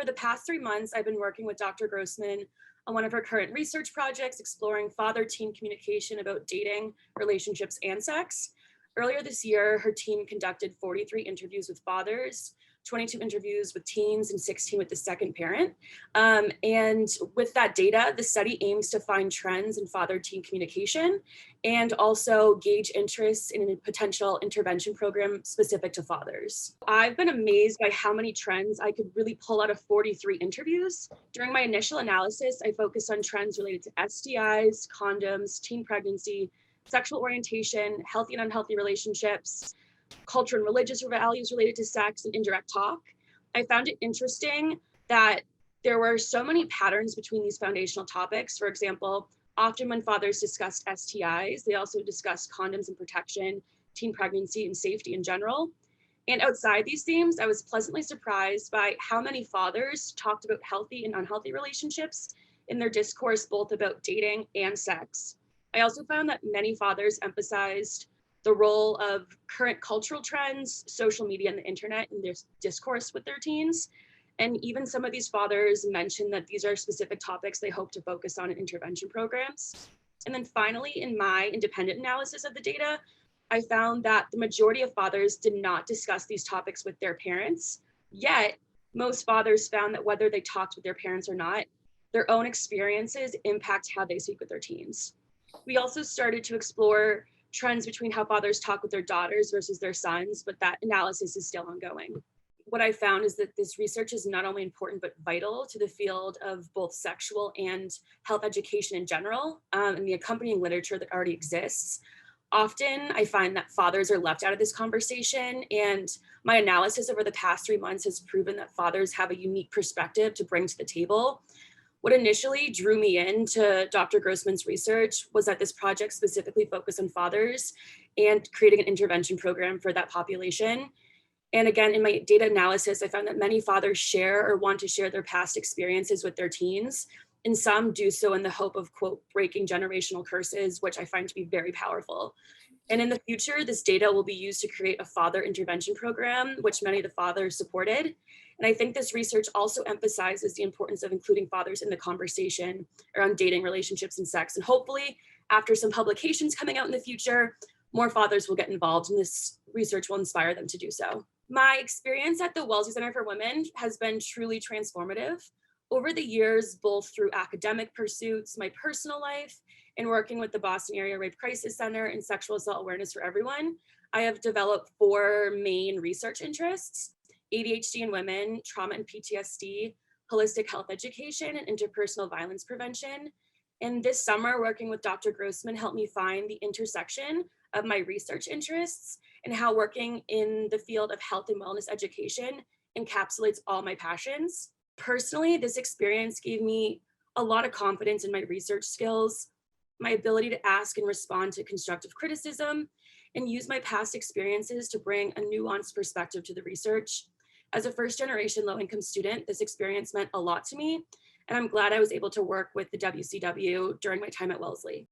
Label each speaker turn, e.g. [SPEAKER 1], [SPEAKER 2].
[SPEAKER 1] the past 3 months, I've been working with Dr. Grossman on one of her current research projects exploring father-teen communication about dating, relationships, and sex. Earlier this year, her team conducted 43 interviews with fathers, 22 interviews with teens, and 16 with the second parent. And with that data, the study aims to find trends in father-teen communication and also gauge interest in a potential intervention program specific to fathers. I've been amazed by how many trends I could really pull out of 43 interviews. During my initial analysis, I focused on trends related to STIs, condoms, teen pregnancy, sexual orientation, healthy and unhealthy relationships, culture and religious values related to sex, and indirect talk. I found it interesting that there were so many patterns between these foundational topics. For example, often when fathers discussed STIs, they also discussed condoms and protection, teen pregnancy, and safety in general. And outside these themes, I was pleasantly surprised by how many fathers talked about healthy and unhealthy relationships in their discourse, both about dating and sex. I also found that many fathers emphasized the role of current cultural trends, social media, and the internet in their discourse with their teens. And even some of these fathers mentioned that these are specific topics they hope to focus on in intervention programs. And then finally, in my independent analysis of the data, I found that the majority of fathers did not discuss these topics with their parents. Yet, most fathers found that whether they talked with their parents or not, their own experiences impact how they speak with their teens. We also started to explore trends between how fathers talk with their daughters versus their sons, but that analysis is still ongoing. What I found is that this research is not only important, but vital to the field of both sexual and health education in general, and the accompanying literature that already exists. Often I find that fathers are left out of this conversation, and my analysis over the past 3 months has proven that fathers have a unique perspective to bring to the table. What initially drew me into Dr. Grossman's research was that this project specifically focused on fathers and creating an intervention program for that population. And again, in my data analysis, I found that many fathers share or want to share their past experiences with their teens, and some do so in the hope of, quote, breaking generational curses, which I find to be very powerful. And in the future, this data will be used to create a father intervention program, which many of the fathers supported. And I think this research also emphasizes the importance of including fathers in the conversation around dating, relationships, and sex. And hopefully, after some publications coming out in the future, more fathers will get involved, and this research will inspire them to do so. My experience at the Wellesley Center for Women has been truly transformative. Over the years, both through academic pursuits, my personal life, and working with the Boston Area Rape Crisis Center and Sexual Assault Awareness for Everyone, I have developed 4 main research interests: ADHD in women, trauma and PTSD, holistic health education, and interpersonal violence prevention. And this summer, working with Dr. Grossman helped me find the intersection of my research interests and how working in the field of health and wellness education encapsulates all my passions. Personally, this experience gave me a lot of confidence in my research skills, my ability to ask and respond to constructive criticism, and use my past experiences to bring a nuanced perspective to the research. As a first-generation low-income student, this experience meant a lot to me, and I'm glad I was able to work with the WCW during my time at Wellesley.